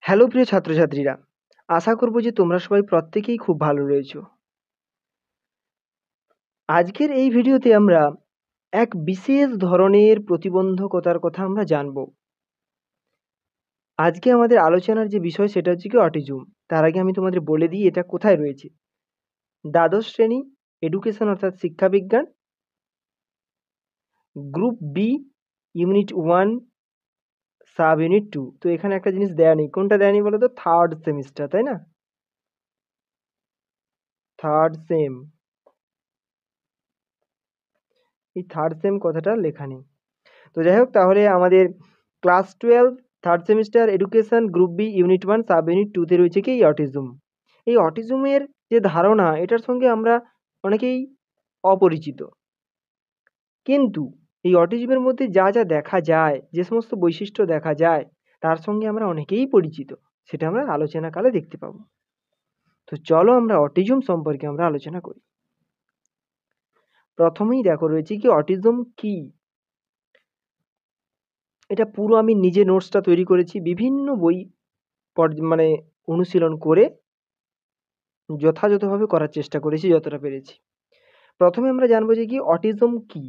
Hello প্রিয় ছাত্রছাত্রীরা, আশা করব যে তোমরা সবাই প্রত্যেকেই খুব ভালো রয়েছো। আজকের এই ভিডিওতে আমরা এক বিশেষ ধরনের প্রতিবন্ধকতার কথা আমরা জানব। আজকে আমাদের আলোচনার যে বিষয় সেটা হচ্ছে কি অটিজম। তার আগে আমি তোমাদের বলে দিই এটা কোথায় রয়েছে। দ্বাদশ শ্রেণী এডুকেশন অর্থাৎ শিক্ষাবিজ্ঞান, group B, unit 1, sub unit 2। তো এখানে একটা জিনিস দেয়া নেই, কোনটা দেয়া নেই বলো তো? থার্ড সেমিস্টার, তাই না? থার্ড সেম, এই থার্ড সেম কথাটা লেখা নেই। তো যাই হোক, তাহলে আমাদের class 12 third semester education group B unit 1 sub unit 2 তে রয়েছে কি অটিজম। এই অটিজমের যে ধারণা, এটার সঙ্গে আমরা অনেকেই অপরিচিত, কিন্তু এই অটিজমের মধ্যে যা যা দেখা যায়, যে সমস্ত বৈশিষ্ট্য দেখা যায়, তার সঙ্গে আমরা অনেকেই পরিচিত, সেটা আমরা আলোচনা কালে দেখতে পাবো। তো চলো আমরা অটিজম সম্পর্কে আমরা আলোচনা করি। প্রথমেই দেখো রয়েছে কি অটিজম কি। এটা পুরো আমি নিজে নোটসটা তৈরি করেছি, বিভিন্ন বই মানে অনুশীলন করে যথাযথভাবে করার চেষ্টা করেছি যতটা পেরেছি। প্রথমে আমরা জানবো যে কি অটিজম কি।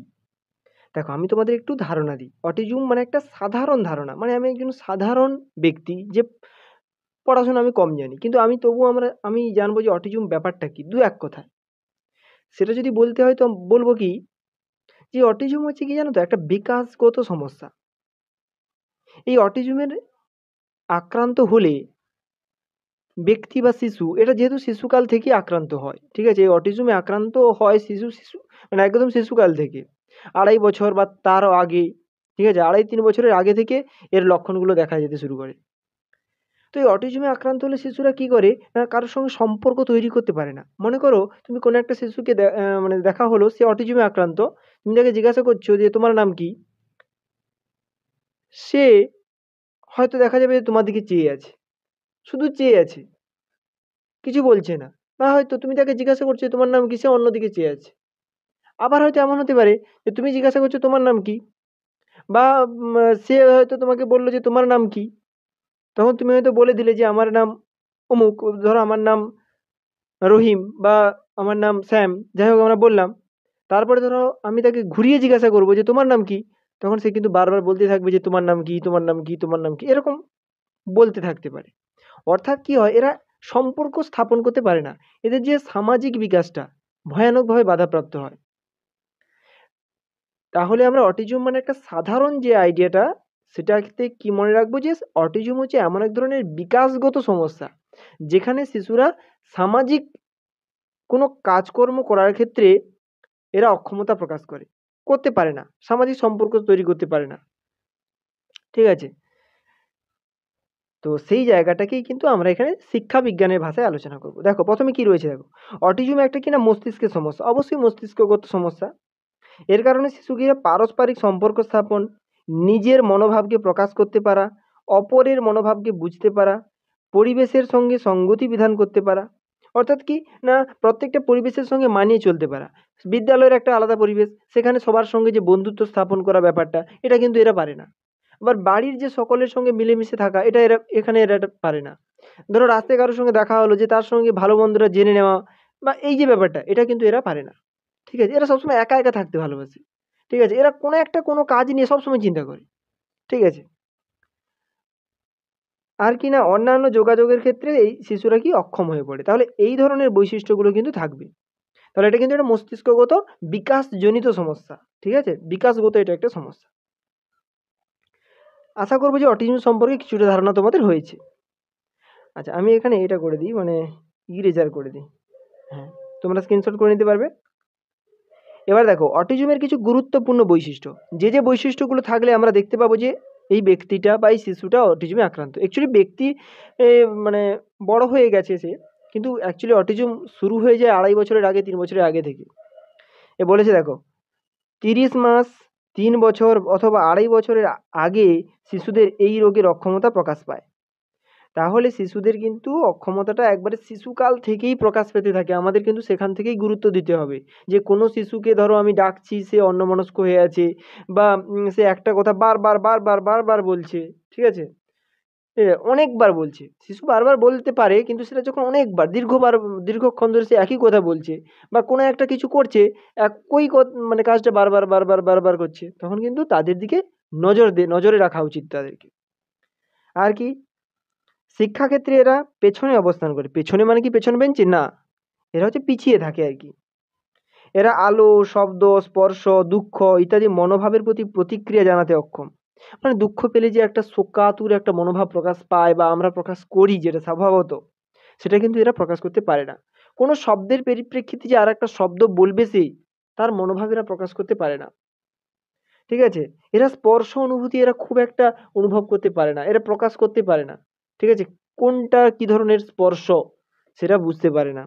দেখো, আমি তোমাদের একটু ধারণা দিই। অটিজম মানে একটা সাধারণ ধারণা, মানে আমি একজন সাধারণ ব্যক্তি, যে পড়াশোনা আমি কম জানি, কিন্তু তবুও আমি জানবো যে অটিজম ব্যাপারটা কি, দু এক কথায়। সেটা যদি বলতে হয় তো বলবো কি, যে অটিজম হচ্ছে কি জানো তো, একটা বিকাশগত সমস্যা। এই অটিজমের আক্রান্ত হলে ব্যক্তি বা শিশু, এটা যেহেতু শিশুকাল থেকেই আক্রান্ত হয়, ঠিক আছে? এই অটিজমে আক্রান্ত হয় শিশু মানে একদম শিশুকাল থেকে, 2.5 বছর বা তারও আগে, ঠিক আছে? 2.5-3 বছরের আগে থেকে এর লক্ষণগুলো দেখা যেতে শুরু করে। তো এই অটিজমে আক্রান্ত হলে শিশুরা কি করে না, কারোর সঙ্গে সম্পর্ক তৈরি করতে পারে না। মনে করো তুমি কোনো একটা শিশুকে মানে দেখা হলো, সে অটিজমে আক্রান্ত, তুমি তাকে জিজ্ঞাসা করছো যে তোমার নাম কি, সে হয়তো দেখা যাবে যে তোমার দিকে চেয়ে আছে, শুধু চেয়ে আছে, কিছু বলছে না। বা হয়তো তুমি তাকে জিজ্ঞাসা করছো তোমার নাম কি, সে অন্যদিকে চেয়ে আছে। আবার হয়তো এমন হতে পারে যে তুমি জিজ্ঞাসা করছো তোমার নাম কি, বা সে হয়তো তোমাকে বললো যে তোমার নাম কি, তখন তুমি হয়তো বলে দিলে যে আমার নাম অমুক, ধরো আমার নাম রহিম, বা আমার নাম শ্যাম, যাই হোক আমরা বললাম। তারপরে ধরো আমি তাকে ঘুরিয়ে জিজ্ঞাসা করবো যে তোমার নাম কি, তখন সে কিন্তু বারবার বলতে থাকবে যে তোমার নাম কি, তোমার নাম কি, তোমার নাম কি, এরকম বলতে থাকতে পারে। অর্থাৎ কি হয়, এরা সম্পর্ক স্থাপন করতে পারে না। এদের যে সামাজিক বিকাশটা ভয়ানকভাবে বাধাপ্রাপ্ত হয়। তাহলে আমরা অটিজম মানে একটা সাধারণ যে আইডিয়াটা, সেটাতে কি মনে রাখবো, যে অটিজম হচ্ছে এমন এক ধরনের বিকাশগত সমস্যা, যেখানে শিশুরা সামাজিক কোনো কাজকর্ম করার ক্ষেত্রে এরা অক্ষমতা প্রকাশ করতে পারে না, সামাজিক সম্পর্ক তৈরি করতে পারে না, ঠিক আছে? তো সেই জায়গাটাকেই কিন্তু আমরা এখানে শিক্ষা বিজ্ঞানের ভাষায় আলোচনা করব। দেখো প্রথমে কি রয়েছে, দেখো অটিজম একটা কিনা মস্তিষ্কের সমস্যা, অবশ্যই মস্তিষ্কগত সমস্যা। এর কারণে শিশুকে পারস্পরিক সম্পর্ক স্থাপন, নিজের মনোভাবকে প্রকাশ করতে পারা, অপরের মনোভাবকে বুঝতে পারা, পরিবেশের সঙ্গে সঙ্গতি বিধান করতে পারা। অর্থাৎ কি না, প্রত্যেকটা পরিবেশের সঙ্গে মানিয়ে চলতে পারা। বিদ্যালয়ের একটা আলাদা পরিবেশ, সেখানে সবার সঙ্গে যে বন্ধুত্ব স্থাপন করা ব্যাপারটা, এটা কিন্তু এরা পারে না। আবার বাড়ির যে সকলের সঙ্গে মিলেমিশে থাকা, এটা এরা পারে না। ধরো রাস্তায় কারোর সঙ্গে দেখা হলো, যে তার সঙ্গে ভালো মন্দটা জেনে নেওয়া, বা এই যে ব্যাপারটা, এটা কিন্তু এরা পারে না, ঠিক আছে? এরা সবসময় একা একা থাকতে ভালোবাসে, ঠিক আছে? এরা কোনো কাজ নিয়ে সবসময় চিন্তা করে, ঠিক আছে? আর কি না, অন্যান্য যোগাযোগের ক্ষেত্রে এই শিশুরা কি অক্ষম হয়ে পড়ে। তাহলে এই ধরনের বৈশিষ্ট্যগুলো কিন্তু থাকবে। তাহলে এটা কিন্তু একটা মস্তিষ্কগত বিকাশজনিত সমস্যা, ঠিক আছে? বিকাশগত এটা একটা সমস্যা। আশা করবো যে অটিজম সম্পর্কে কিছুটা ধারণা তোমাদের হয়েছে। আচ্ছা, আমি এখানে এটা করে দিই, মানে ইরেজার করে দিই। হ্যাঁ, তোমরা স্ক্রিনশট করে নিতে পারবে। এবার দেখো অটিজমের কিছু গুরুত্বপূর্ণ বৈশিষ্ট্য, যে বৈশিষ্ট্যগুলো থাকলে আমরা দেখতে পাবো যে এই ব্যক্তিটা বা এই শিশুটা অটিজমে আক্রান্ত। অ্যাকচুয়ালি ব্যক্তি মানে বড় হয়ে গেছে সে, কিন্তু অ্যাকচুয়ালি অটিজম শুরু হয়ে যায় 2.5 বছরের আগে, 3 বছরের আগে থেকে। এ বলেছে দেখো, 30 মাস, 3 বছর অথবা 2.5 বছরের আগে শিশুদের এই রোগের অক্ষমতা প্রকাশ পায়। তাহলে শিশুদের কিন্তু অক্ষমতাটা একবারে শিশুকাল থেকেই প্রকাশ পেতে থাকে। আমাদের কিন্তু সেখান থেকেই গুরুত্ব দিতে হবে, যে কোনো শিশুকে ধরো আমি ডাকছি, সে অন্যমনস্ক হয়ে আছে, বা সে একটা কথা বারবার বারবার বারবার বলছে, ঠিক আছে? অনেকবার বলছে, শিশু বারবার বলতে পারে কিন্তু সেটা যখন অনেকবার দীর্ঘক্ষণ ধরে সে একই কথা বলছে বা কোনো একটা কিছু করছে, একই মানে কাজটা বারবার বারবার বারবার করছে, তখন কিন্তু তাদের দিকে নজরে রাখা উচিত তাদেরকে। আর কি, শিক্ষাক্ষেত্রে এরা পেছনে অবস্থান করে। পেছনে মানে কি পেছন বেঞ্চে না, এরা হচ্ছে পিছিয়ে থাকে আর কি। এরা আলো, শব্দ, স্পর্শ, দুঃখ ইত্যাদি মনোভাবের প্রতি প্রতিক্রিয়া জানাতে অক্ষম। মানে দুঃখ পেলে যে একটা শোকাতুর একটা মনোভাব প্রকাশ পায় বা আমরা প্রকাশ করি যেটা স্বভাবত, সেটা কিন্তু এরা প্রকাশ করতে পারে না। কোনো শব্দের পরিপ্রেক্ষিতে যে আর একটা শব্দ বলবে সেই, তার মনোভাব এরা প্রকাশ করতে পারে না। ঠিক আছে, এরা স্পর্শ অনুভূতি এরা খুব একটা অনুভব করতে পারে না, এরা প্রকাশ করতে পারে না। ঠিক আছে, কোনটা কি ধরনের স্পর্শ সেটা বুঝতে পারে না।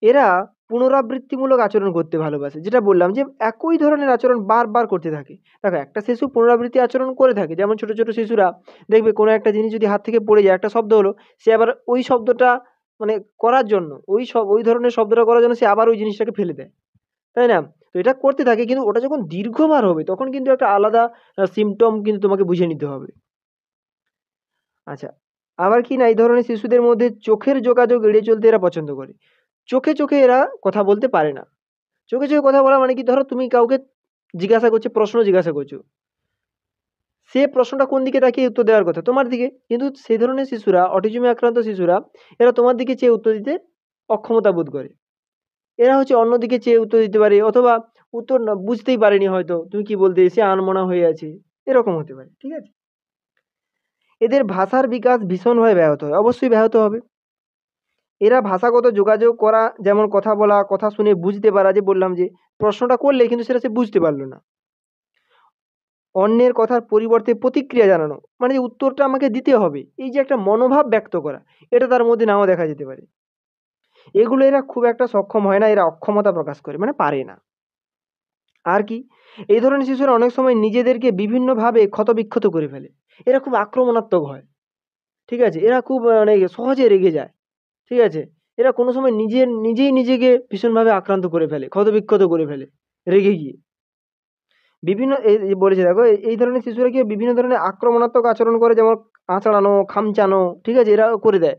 এরা পুনরাবৃত্তিমূলক আচরণ করতে ভালোবাসে, যেটা বললাম যে একই ধরনের আচরণ বারবার করতে থাকে। দেখো, একটা শিশু পুনরাবৃত্তি আচরণ করে থাকে, যেমন ছোট ছোট শিশুরা দেখবে কোনো একটা জিনিস যদি হাত থেকে পড়ে যায়, একটা শব্দ হলো, সে আবার ওই শব্দটা মানে করার জন্য ওই ধরনের শব্দটা করার জন্য সে আবার ওই জিনিসটাকে ফেলে দেয়, তাই না? তো এটা করতে থাকে, কিন্তু ওটা যখন দীর্ঘবার হবে তখন কিন্তু একটা আলাদা সিমটম কিন্তু তোমাকে বুঝে নিতে হবে। আচ্ছা, আবার কি না, এই ধরনের শিশুদের মধ্যে চোখের যোগাযোগ এড়িয়ে চলতে এরা পছন্দ করে। চোখে চোখে এরা কথা বলতে পারে না। চোখে চোখে কথা বলা মানে কি, ধরো তুমি কাউকে জিজ্ঞাসা করছো, প্রশ্ন জিজ্ঞাসা করছো, সে প্রশ্নটা কোন দিকে তাকিয়ে উত্তর দেওয়ার কথা, তোমার দিকে, কিন্তু সেই ধরনের শিশুরা, অটিজমে আক্রান্ত শিশুরা, এরা তোমার দিকে চেয়ে উত্তর দিতে অক্ষমতা বোধ করে। এরা হচ্ছে অন্যদিকে চেয়ে উত্তর দিতে পারে, অথবা উত্তর না বুঝতেই পারেনি, হয়তো তুমি কি বলতে, সে আনমনা হয়ে আছে, এরকম হতে পারে। ঠিক আছে, এদের ভাষার বিকাশ ভীষণভাবে ব্যাহত হয়, অবশ্যই ব্যাহত হবে। এরা ভাষাগত যোগাযোগ করা, যেমন কথা বলা, কথা শুনে বুঝতে পারা, যে বললাম যে প্রশ্নটা করলে কিন্তু সেটা সে বুঝতে পারলো না। অন্যের কথার পরিবর্তে প্রতিক্রিয়া জানানো, মানে যে উত্তরটা আমাকে দিতে হবে, এই যে একটা মনোভাব ব্যক্ত করা, এটা তার মধ্যে নাও দেখা যেতে পারে। এগুলো এরা খুব একটা সক্ষম হয় না, এরা অক্ষমতা প্রকাশ করে, মানে পারে না। আর কি, এই ধরনের শিশুরা অনেক সময় নিজেদেরকে বিভিন্নভাবে ক্ষতবিক্ষত করে ফেলে। এরা খুব আক্রমণাত্মক হয়। ঠিক আছে, এরা খুব মানে সহজে রেগে যায়। ঠিক আছে, এরা কোনো সময় নিজেই নিজেকে ভীষণভাবে আক্রান্ত করে ফেলে, ক্ষতবিক্ষত করে ফেলে রেগে গিয়ে। বিভিন্ন এই বলেছে দেখো, এই ধরনের শিশুরা কি বিভিন্ন ধরনের আক্রমণাত্মক আচরণ করে, যেমন আঁচড়ানো, খামচানো, ঠিক আছে, এরা করে দেয়।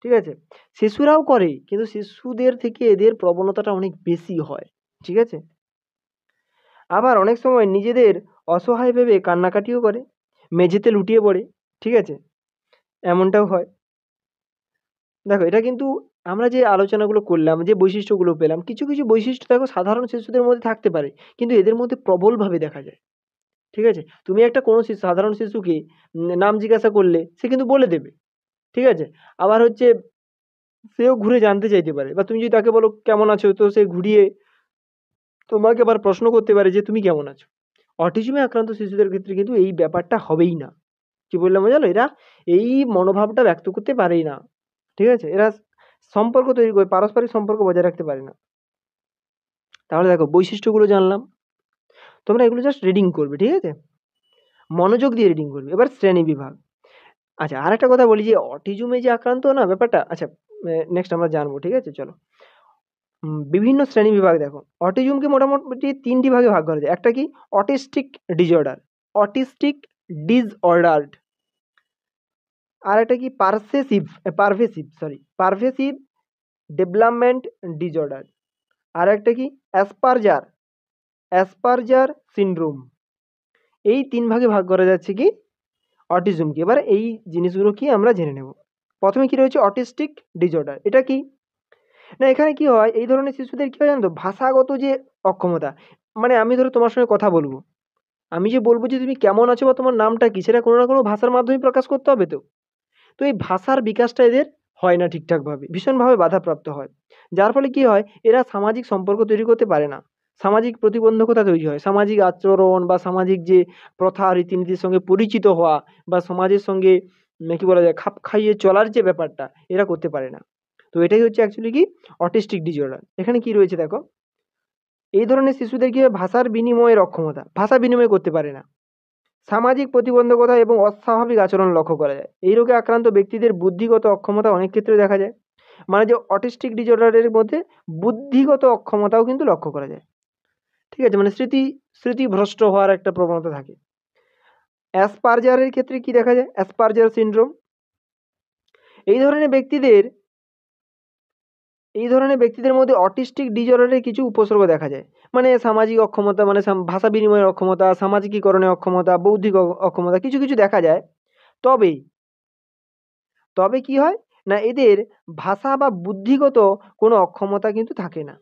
ঠিক আছে, শিশুরাও করে, কিন্তু শিশুদের থেকে এদের প্রবণতাটা অনেক বেশি হয়। ঠিক আছে, আবার অনেক সময় নিজেদের অসহায় ভেবে কান্নাকাটিও করে, মেঝেতে লুটিয়ে পড়ে। ঠিক আছে, এমনটাও হয়। দেখো, এটা কিন্তু আমরা যে আলোচনাগুলো করলাম, যে বৈশিষ্ট্যগুলো পেলাম, কিছু কিছু বৈশিষ্ট্য দেখো সাধারণ শিশুদের মধ্যে থাকতে পারে, কিন্তু এদের মধ্যে প্রবলভাবে দেখা যায়। ঠিক আছে, তুমি একটা কোনো সাধারণ শিশুকে নাম জিজ্ঞাসা করলে সে কিন্তু বলে দেবে। ঠিক আছে, আবার হচ্ছে সেও ঘুরে জানতে চাইতে পারে, বা তুমি যদি তাকে বলো কেমন আছো, তো সে ঘুরিয়ে তোমাকে আবার প্রশ্ন করতে পারে যে তুমি কেমন আছো। অটিজমে আক্রান্ত শিশুদের ক্ষেত্রে কিন্তু এই ব্যাপারটা হবেই না। কি বললাম জানো, এরা এই মনোভাবটা ব্যক্ত করতে পারেই না। ঠিক আছে, এরা সম্পর্ক তৈরি করে, পারস্পরিক সম্পর্ক বজায় রাখতে পারে না। তাহলে দেখো, বৈশিষ্ট্যগুলো জানলাম, তোমরা এগুলো জাস্ট রিডিং করবে। ঠিক আছে, মনোযোগ দিয়ে রিডিং করবে। এবার শ্রেণী বিভাগ। আচ্ছা, আর একটা কথা বলি, যে অটিজমে যে আক্রান্ত না ব্যাপারটা, আচ্ছা নেক্সট আমরা জানবো। ঠিক আছে, চলো। বিভিন্ন শ্রেণী বিভাগ দেখো, অটিজমকে মোটামুটি তিনটি ভাগে ভাগ করা যায়। একটা কি, অটিস্টিক ডিসঅর্ডার, অটিস্টিক ডিসঅর্ডার্ড। আর একটা কি, পারভেসিভ ডেভেলপমেন্ট ডিসঅর্ডার। আর একটা কি, অ্যাসপারজার সিনড্রোম। এই তিন ভাগে ভাগ করা যাচ্ছে কি অটিজমকে। এবার এই জিনিসগুলো কি আমরা জেনে নেব। প্রথমে কি রয়েছে, অটিস্টিক ডিসঅর্ডার। এটা কি না, এখানে কি হয়, এই ধরনের শিশুদের কি হয় জানো তো, ভাষাগত যে অক্ষমতা, মানে আমি ধরো তোমার সঙ্গে কথা বলবো, আমি যে বলবো যে তুমি কেমন আছো বা তোমার নামটা কি, সেটা কোনো না কোনো ভাষার মাধ্যমে প্রকাশ করতে হবে। তো তো এই ভাষার বিকাশটা এদের হয় না ঠিকঠাকভাবে, ভীষণভাবে বাধাপ্রাপ্ত হয়। যার ফলে কি হয়, এরা সামাজিক সম্পর্ক তৈরি করতে পারে না, সামাজিক প্রতিবন্ধকতা তৈরি হয়, সামাজিক আচরণ বা সামাজিক যে প্রথা রীতিনীতির সঙ্গে পরিচিত হওয়া বা সমাজের সঙ্গে কি বলা যায়, খাপ খাইয়ে চলার যে ব্যাপারটা, এরা করতে পারে না। তো এটাই হচ্ছে অ্যাকচুয়ালি কি অটিস্টিক ডিসঅর্ডার। এখানে কি রয়েছে দেখো, এই ধরনের শিশুদের কি ভাষার বিনিময়ের অক্ষমতা, ভাষা বিনিময় করতে পারে না, সামাজিক প্রতিবন্ধকতা এবং অস্বাভাবিক আচরণ লক্ষ্য করা যায়। এই রোগে আক্রান্ত ব্যক্তিদের বুদ্ধিগত অক্ষমতা অনেক ক্ষেত্রে দেখা যায়, মানে যে অটিস্টিক ডিসঅর্ডারের মধ্যে বুদ্ধিগত অক্ষমতাও কিন্তু লক্ষ্য করা যায়। ঠিক আছে, মানে স্মৃতিভ্রষ্ট হওয়ার একটা প্রবণতা থাকে। অ্যাসপারজারের ক্ষেত্রে কি দেখা যায়? অ্যাসপারজার সিনড্রোম। এই ধরনের ব্যক্তিদের মধ্যে অটিস্টিক ডিজঅর্ডারের কিছু উপসর্গ দেখা যায়। মানে সামাজিক অক্ষমতা, মানে ভাষা বিনিময়ের অক্ষমতা, সামাজিকীকরণের অক্ষমতা, বৌদ্ধিক অক্ষমতা কিছু কিছু দেখা যায়। তবে তবে কি হয় না, এদের ভাষা বা বুদ্ধিগত কোনো অক্ষমতা কিন্তু থাকে না।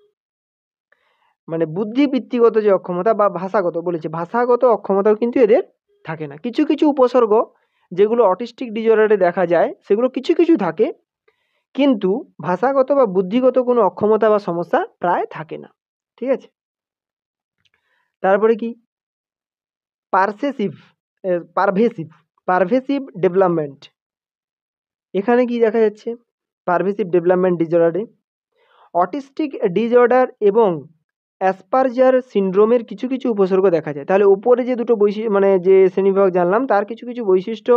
মানে বুদ্ধিবৃত্তিগত যে অক্ষমতা বা ভাষাগত অক্ষমতাও কিন্তু এদের থাকে না। কিছু কিছু উপসর্গ যেগুলো অটিস্টিক ডিজঅর্ডারে দেখা যায় সেগুলো কিছু কিছু থাকে, কিন্তু ভাষাগত বা বুদ্ধিগত কোনো অক্ষমতা বা সমস্যা প্রায় থাকে না। ঠিক আছে, তারপরে কি পারভেসিভ ডেভেলপমেন্ট। এখানে কি দেখা যাচ্ছে? পারভেসিভ ডেভেলপমেন্ট ডিজঅর্ডারে অটিস্টিক ডিজঅর্ডার এবং অ্যাসপারজার সিনড্রোমের কিছু কিছু উপসর্গ দেখা যায়। তাহলে উপরে যে দুটো মানে যে শ্রেণীবিভাগ জানলাম তার কিছু কিছু বৈশিষ্ট্য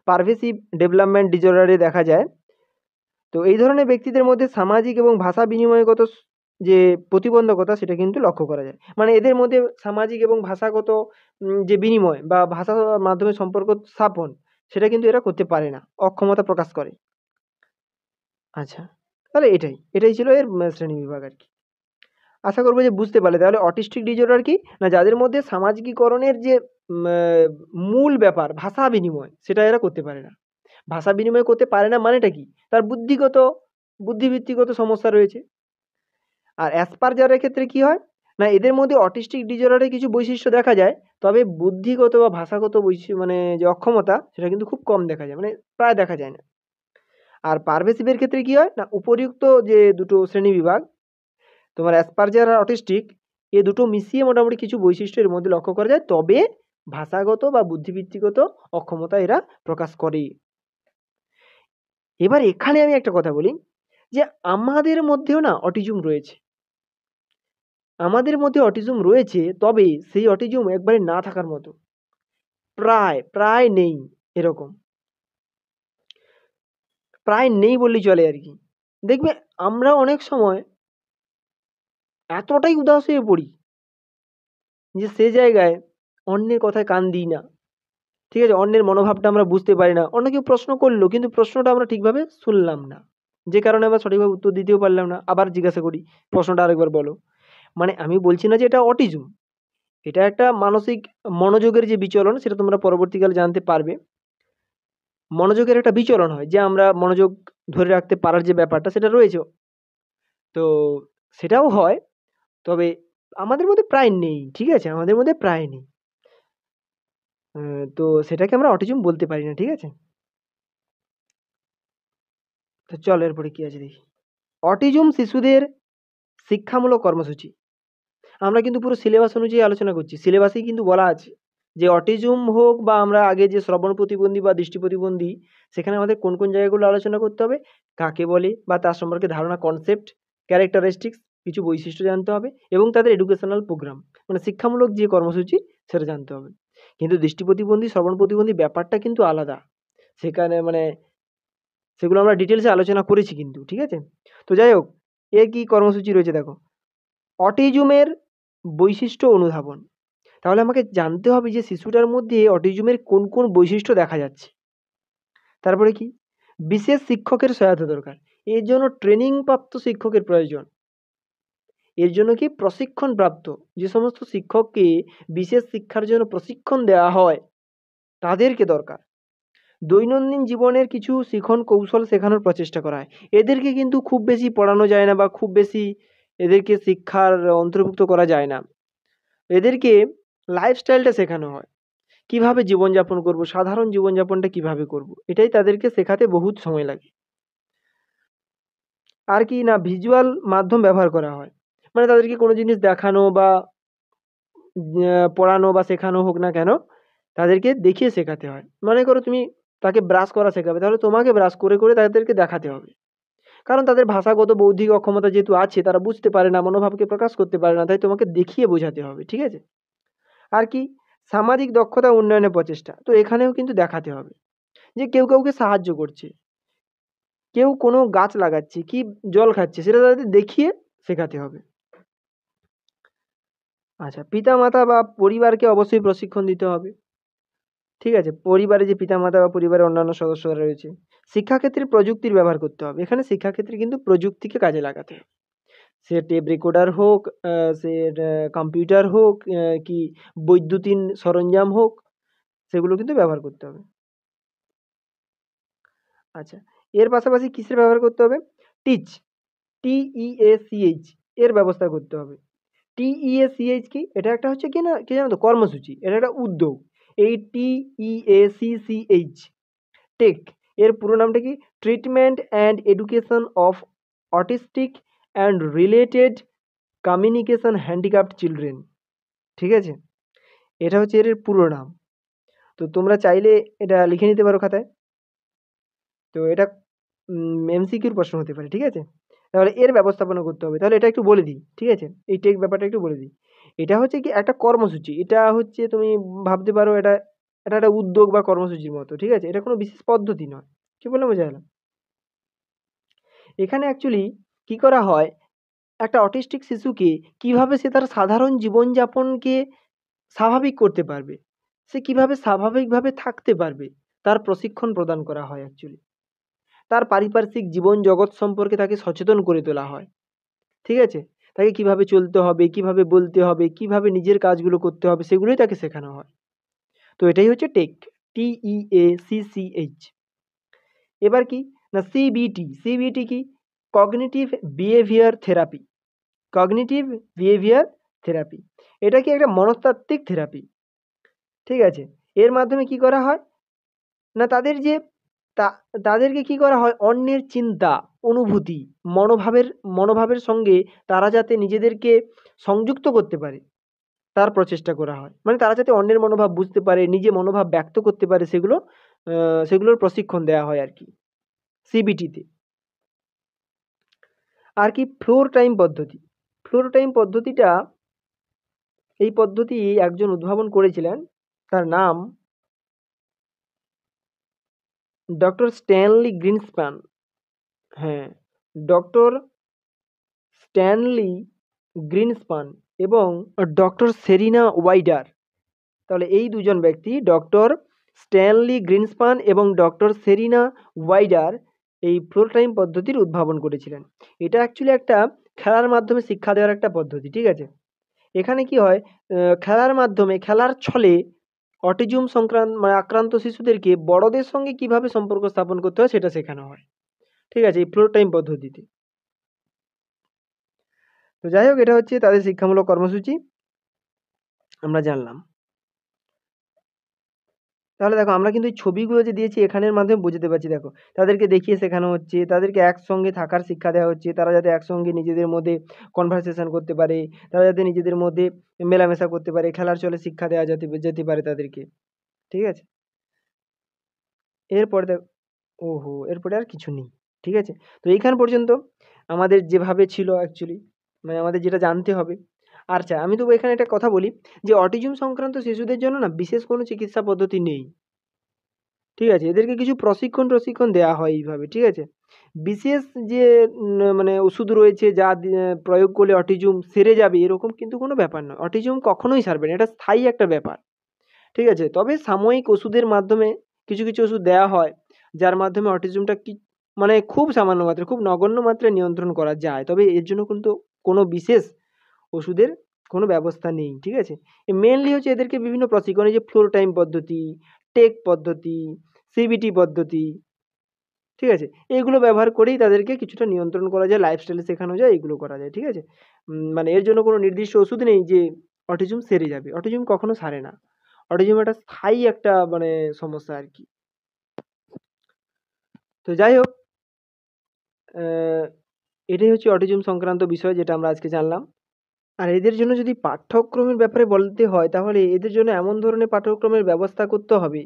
পারভেসিভ ডেভেলপমেন্ট ডিজঅর্ডারে দেখা যায়। তো এই ধরনের ব্যক্তিদের মধ্যে সামাজিক এবং ভাষা বিনিময়গত যে প্রতিবন্ধকতা সেটা কিন্তু লক্ষ্য করা যায়। মানে এদের মধ্যে সামাজিক এবং ভাষাগত যে বিনিময় বা ভাষার মাধ্যমে সম্পর্ক স্থাপন সেটা কিন্তু এরা করতে পারে না, অক্ষমতা প্রকাশ করে। আচ্ছা, তাহলে এটাই ছিল এর শ্রেণীবিভাগ আর কি। আশা করবো যে বুঝতে পারলে। তাহলে অটিস্টিক ডিজঅর্ডার কি না, যাদের মধ্যে সামাজিকীকরণের যে মূল ব্যাপার ভাষা বিনিময় সেটা এরা করতে পারে না। ভাষা বিনিময় করতে পারে না মানেটা কি? তার বুদ্ধিবৃত্তিগত সমস্যা রয়েছে। আর অ্যাসপারজারের ক্ষেত্রে কি হয় না, এদের মধ্যে অটিস্টিক ডিজঅর্ডারের কিছু বৈশিষ্ট্য দেখা যায়, তবে বুদ্ধিগত বা ভাষাগত মানে যে অক্ষমতা সেটা কিন্তু খুব কম দেখা যায়, মানে প্রায় দেখা যায় না। আর পারভেসিভের ক্ষেত্রে কি হয় না, উপরিউক্ত যে দুটো শ্রেণীবিভাগ তোমার অ্যাসপারজার আর অটিস্টিক, এ দুটো মিশিয়ে মোটামুটি কিছু বৈশিষ্ট্য এর মধ্যে লক্ষ্য করা যায়, তবে ভাষাগত বা বুদ্ধিবৃত্তিগত অক্ষমতা এরা প্রকাশ করে। এবার এখানে আমি একটা কথা বলি যে আমাদের মধ্যেও না অটিজম রয়েছে। আমাদের মধ্যে অটিজম রয়েছে, তবে সেই অটিজম একবারে না থাকার মতো, প্রায় নেই, এরকম প্রায় নেই বললেই চলে আর কি। দেখবে আমরা অনেক সময় এতটাই উদাস হয়ে পড়ি যে সে জায়গায় অন্যের কথায় কান দিই না। ঠিক আছে, অন্যের মনোভাবটা আমরা বুঝতে পারি না। অন্য কেউ প্রশ্ন করলো কিন্তু প্রশ্নটা আমরা ঠিকভাবে শুনলাম না, যে কারণে আমরা সঠিকভাবে উত্তর দিতেও পারলাম না। আবার জিজ্ঞাসা করি, প্রশ্নটা আরেকবার বলো। মানে আমি বলছি না যে এটা অটিজম, এটা একটা মানসিক মনোযোগের যে বিচলন সেটা তোমরা পরবর্তীকালে জানতে পারবে। মনোযোগের একটা বিচলন হয়, যে আমরা মনোযোগ ধরে রাখতে পারার যে ব্যাপারটা সেটা রয়েছে, তো সেটাও হয়, তবে আমাদের মধ্যে প্রায় নেই। ঠিক আছে, আমাদের মধ্যে প্রায় নেই। তো সেটাকে আমরা অটিজম বলতে পারি না। ঠিক আছে, তো চল এরপরে কি আছে দেখি। অটিজম শিশুদের শিক্ষামূলক কর্মসূচি। আমরা কিন্তু পুরো সিলেবাস অনুযায়ী আলোচনা করছি। সিলেবাসেই কিন্তু বলা আছে যে অটিজম হোক বা আমরা আগে যে শ্রবণ প্রতিবন্ধী বা দৃষ্টি প্রতিবন্ধী, সেখানে আমাদের কোন কোন জায়গাগুলো আলোচনা করতে হবে, কাকে বলে বা তার সম্পর্কে ধারণা, কনসেপ্ট, ক্যারেক্টারিস্টিক্স, কিছু বৈশিষ্ট্য জানতে হবে, এবং তাদের এডুকেশনাল প্রোগ্রাম মানে শিক্ষামূলক যে কর্মসূচি সেটা জানতে হবে। কিন্তু দৃষ্টি প্রতিবন্ধী, শ্রবণ প্রতিবন্ধী ব্যাপারটা কিন্তু আলাদা, সেখানে মানে সেগুলো আমরা ডিটেলসে আলোচনা করেছি কিন্তু। ঠিক আছে, তো যাই হোক, এর কি কর্মসূচি রয়েছে দেখো। অটিজমের বৈশিষ্ট্য অনুধাবন। তাহলে আমাকে জানতে হবে যে শিশুটার মধ্যে অটিজমের কোন কোন বৈশিষ্ট্য দেখা যাচ্ছে। তারপরে কি, বিশেষ শিক্ষকের সহায়তা দরকার। এর জন্য ট্রেনিং প্রাপ্ত শিক্ষকের প্রয়োজন। এর জন্য কি, প্রশিক্ষণ প্রাপ্ত যে সমস্ত শিক্ষককে বিশেষ শিক্ষার জন্য প্রশিক্ষণ দেওয়া হয় তাদেরকে দরকার। দৈনন্দিন জীবনের কিছু শিখন কৌশল শেখানোর প্রচেষ্টা করা হয়। এদেরকে কিন্তু খুব বেশি পড়ানো যায় না বা খুব বেশি এদেরকে শিক্ষার অন্তর্ভুক্ত করা যায় না। এদেরকে লাইফস্টাইলটা শেখানো হয়, কিভাবে জীবনযাপন করব, সাধারণ জীবনযাপনটা কিভাবে করব, এটাই তাদেরকে শেখাতে বহুত সময় লাগে। আর কি না, ভিজুয়াল মাধ্যম ব্যবহার করা হয়, মানে তাদেরকে কোনো জিনিস দেখানো বা পড়ানো বা শেখানো হোক না কেন, তাদেরকে দেখিয়ে শেখাতে হয়। মনে করো তুমি তাকে ব্রাশ করা শেখাবে, তাহলে তোমাকে ব্রাশ করে করে তাদেরকে দেখাতে হবে, কারণ তাদের ভাষাগত বৌদ্ধিক অক্ষমতা যেহেতু আছে, তারা বুঝতে পারে না, মনোভাবকে প্রকাশ করতে পারে না, তাই তোমাকে দেখিয়ে বোঝাতে হবে। ঠিক আছে, আর কি, সামাজিক দক্ষতা উন্নয়নের প্রচেষ্টা। তো এখানেও কিন্তু দেখাতে হবে যে কেউ কাউকে সাহায্য করছে, কেউ কোনো গাছ লাগাচ্ছে কি জল খাচ্ছে, সেটা তাদের দেখিয়ে শেখাতে হবে। আচ্ছা, পিতা মাতা বা পরিবারকে অবশ্যই প্রশিক্ষণ দিতে হবে। ঠিক আছে, পরিবারে যে পিতামাতা বা পরিবারের অন্যান্য সদস্যরা রয়েছে। শিক্ষাক্ষেত্রে প্রযুক্তির ব্যবহার করতে হবে, এখানে শিক্ষাক্ষেত্রে কিন্তু প্রযুক্তিকে কাজে লাগাতে হবে। সে টেপ রেকর্ডার হোক, সে কম্পিউটার হোক, কি বৈদ্যুতিন সরঞ্জাম হোক, সেগুলো কিন্তু ব্যবহার করতে হবে। আচ্ছা, এর পাশাপাশি কিসের ব্যবহার করতে হবে? টিচ, TEACH এর ব্যবস্থা করতে হবে। TEACH কি? এটা একটা হচ্ছে কি না কি জানো তো, কর্মসূচি, এটা একটা উদ্যোগ। এই TEACCH টেক এর পুরো নামটা কি? Treatment and education of autistic and related communication handicapped children. ঠিক আছে, এটা হচ্ছে এর পুরো নাম। তো তোমরা চাইলে এটা লিখে নিতে পারো খাতায়। তো এটা MCQর প্রশ্ন হতে পারে। ঠিক আছে, তাহলে এর ব্যবস্থাপনা করতে হবে। তাহলে এটা একটু বলে দিই। ঠিক আছে, এই টেক ব্যাপারটা একটু বলে দিই। এটা হচ্ছে কি একটা কর্মসূচি, এটা হচ্ছে তুমি ভাবতে পারো এটা এটা একটা উদ্যোগ বা কর্মসূচির মতো। ঠিক আছে, এটা কোনো বিশেষ পদ্ধতি নয়। কি বললাম, বোঝা গেল? এখানে অ্যাকচুয়ালি কি করা হয়, একটা অটিস্টিক শিশুকে কিভাবে সে তার সাধারণ জীবনযাপনকে স্বাভাবিক করতে পারবে, সে কিভাবে স্বাভাবিকভাবে থাকতে পারবে, তার প্রশিক্ষণ প্রদান করা হয় অ্যাকচুয়ালি। তার পারিপার্শ্বিক জীবন জগৎ সম্পর্কে তাকে সচেতন করে তোলা হয়। ঠিক আছে, তাকে কিভাবে চলতে হবে, কিভাবে বলতে হবে, কিভাবে নিজের কাজগুলো করতে হবে, সেগুলোই তাকে শেখানো হয়। তো এটাই হচ্ছে টেক, TEACCH। এবার কি না, CBT কি? Cognitive behaviour therapy. Cognitive behaviour therapy, এটা কি একটা মনস্তাত্ত্বিক থেরাপি। ঠিক আছে, এর মাধ্যমে কি করা হয় না, তাদেরকে কি করা হয়, অন্যের চিন্তা, অনুভূতি, মনোভাবের সঙ্গে তারা যাতে নিজেদেরকে সংযুক্ত করতে পারে তার প্রচেষ্টা করা হয়। মানে তারা যাতে অন্যের মনোভাব বুঝতে পারে, নিজে মনোভাব ব্যক্ত করতে পারে, সেগুলোর প্রশিক্ষণ দেওয়া হয় আর কি CBTতে। আর কি ফ্লোর টাইম পদ্ধতি। ফ্লোর টাইম পদ্ধতিটা, এই পদ্ধতি একজন উদ্ভাবন করেছিলেন, তার নাম ডক্টর স্ট্যানলি গ্রিনস্প্যান। হ্যাঁ, ডক্টর স্ট্যানলি গ্রিনস্পান এবং ডক্টর সেরিনা ওয়াইডার। তাহলে এই দুজন ব্যক্তি, ডক্টর স্ট্যানলি গ্রিনস্পান এবং ডক্টর সেরিনা ওয়াইডার, এই ফ্লোর টাইম পদ্ধতির উদ্ভাবন করেছিলেন। এটা অ্যাকচুয়ালি একটা খেলার মাধ্যমে শিক্ষা দেওয়ার একটা পদ্ধতি। ঠিক আছে, এখানে কি হয়, খেলার মাধ্যমে, খেলার ছলে অটিজম আক্রান্ত শিশুদেরকে বড়দের সঙ্গে কিভাবে সম্পর্ক স্থাপন করতে হয় সেটা শেখানো হয়। ঠিক আছে, এই ফ্লোর টাইম পদ্ধতিতে। তো যাই হোক, এটা হচ্ছে তাদের শিক্ষামূলক কর্মসূচি, আমরা জানলাম। তাহলে দেখো, আমরা কিন্তু এই ছবিগুলো যে দিয়েছি এখানের মাধ্যমে বুঝতে পারছি। দেখো, তাদেরকে দেখিয়ে শেখানো হচ্ছে, তাদেরকে একসঙ্গে থাকার শিক্ষা দেওয়া হচ্ছে, তারা যাতে একসঙ্গে নিজেদের মধ্যে কনভারসেশন করতে পারে, তারা যাতে নিজেদের মধ্যে মেলামেশা করতে পারে, খেলার চলে শিক্ষা দেওয়া যেতে পারে তাদেরকে। ঠিক আছে, এরপরে ওহো, এরপরে আর কিছু নেই। ঠিক আছে, তো এইখান পর্যন্ত আমাদের যেভাবে ছিল অ্যাকচুয়ালি, মানে আমাদের যেটা জানতে হবে। আচ্ছা, আমি তো এখানে একটা কথা বলি, যে অটিজম সংক্রান্ত শিশুদের জন্য না বিশেষ কোনো চিকিৎসা পদ্ধতি নেই। ঠিক আছে, এদেরকে কিছু প্রশিক্ষণ দেওয়া হয় এইভাবে। ঠিক আছে, বিশেষ যে মানে ওষুধ রয়েছে যা প্রয়োগ করলে অটিজম সেরে যাবে, এরকম কিন্তু কোনো ব্যাপার নয়। অটিজম কখনোই সারবে না, এটা স্থায়ী একটা ব্যাপার। ঠিক আছে, তবে সাময়িক ওষুধের মাধ্যমে কিছু কিছু ওষুধ দেওয়া হয়, যার মাধ্যমে অটিজমটা কি মানে খুব সামান্য মাত্রায়, খুব নগণ্য মাত্রায় নিয়ন্ত্রণ করা যায়। তবে এর জন্য কিন্তু কোনো বিশেষ ওষুধের কোনো ব্যবস্থা নেই। ঠিক আছে, মেনলি হচ্ছে এদেরকে বিভিন্ন প্রশিক্ষণ, এই যে ফ্লোর টাইম পদ্ধতি, টেক পদ্ধতি, CBT পদ্ধতি, ঠিক আছে, এইগুলো ব্যবহার করেই তাদেরকে কিছুটা নিয়ন্ত্রণ করা যায়, লাইফস্টাইল শেখানো যায়, এগুলো করা যায়। ঠিক আছে, মানে এর জন্য কোনো নির্দিষ্ট ওষুধ নেই যে অটিজম সেরে যাবে। অটিজম কখনো সারে না। অটিজম একটা স্থায়ী একটা মানে সমস্যা আর কি। তো যাই হোক, এটাই হচ্ছে অটিজম সংক্রান্ত বিষয় যেটা আমরা আজকে জানলাম। আর এদের জন্য যদি পাঠ্যক্রমের ব্যাপারে বলতে হয়, তাহলে এদের জন্য এমন ধরনের পাঠ্যক্রমের ব্যবস্থা করতে হবে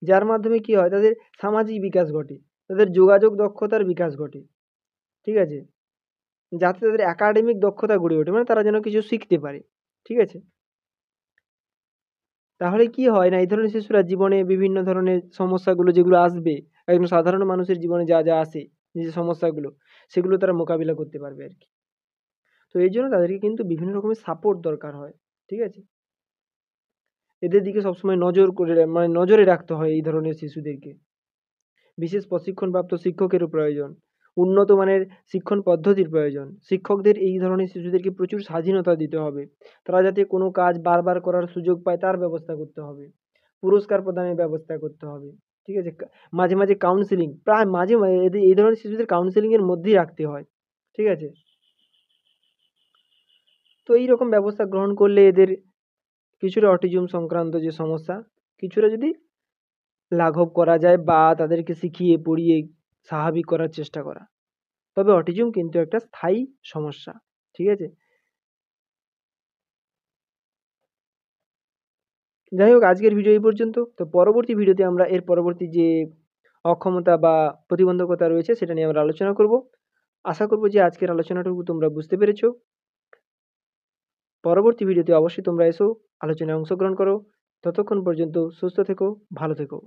যার মাধ্যমে কি হয়, তাদের সামাজিক বিকাশ ঘটে, তাদের যোগাযোগ দক্ষতার বিকাশ ঘটে। ঠিক আছে, যাতে তাদের একাডেমিক দক্ষতা গড়ে ওঠে, মানে তারা যেন কিছু শিখতে পারে। ঠিক আছে, তাহলে কি হয় না, এই ধরনের শিশুরা জীবনে বিভিন্ন ধরনের সমস্যাগুলো যেগুলো আসবে, একজন সাধারণ মানুষের জীবনে যা যা আসে, যে সমস্যাগুলো, সেগুলো তারা মোকাবিলা করতে পারবে আর কি। তো এই জন্য তাদেরকে কিন্তু বিভিন্ন রকমের সাপোর্ট দরকার হয়। ঠিক আছে, এদের দিকে সবসময় নজরে রাখতে হয় এই ধরনের শিশুদেরকে। বিশেষ প্রশিক্ষণপ্রাপ্ত শিক্ষকেরও প্রয়োজন, উন্নত মানের শিক্ষণ পদ্ধতির প্রয়োজন। শিক্ষকদের এই ধরনের শিশুদেরকে প্রচুর স্বাধীনতা দিতে হবে। তারা যাতে কোনো কাজ বারবার করার সুযোগ পায় তার ব্যবস্থা করতে হবে। পুরস্কার প্রদানের ব্যবস্থা করতে হবে। ঠিক আছে? মাঝে, মাঝে কাউন্সেলিং, প্রায় মাঝে, মাঝে এদের এই ধরনের শিশুদের কাউন্সেলিংয়ের মধ্যেই রাখতে হয়। ঠিক আছে? তো এইরকম ব্যবস্থা গ্রহণ করলে এদের কিছুটা অটিজম সংক্রান্ত যে সমস্যা, কিছুটা যদি লাঘব করা যায় বা তাদেরকে শিখিয়ে পড়িয়ে স্বাভাবিক করার চেষ্টা করা। তবে অটিজম কিন্তু একটা স্থায়ী সমস্যা। ঠিক আছে? যাই হোক, আজকের ভিডিও এই পর্যন্ত। তো পরবর্তী ভিডিওতে আমরা এর পরবর্তী যে অক্ষমতা বা প্রতিবন্ধকতা রয়েছে সেটা নিয়ে আমরা আলোচনা করব। আশা করব যে আজকের আলোচনাটুকু তোমরা বুঝতে পেরেছো। পরবর্তী ভিডিওতে অবশ্যই তোমরা এসো, আলোচনায় অংশগ্রহণ করো। ততক্ষণ পর্যন্ত সুস্থ থেকো, ভালো থেকো।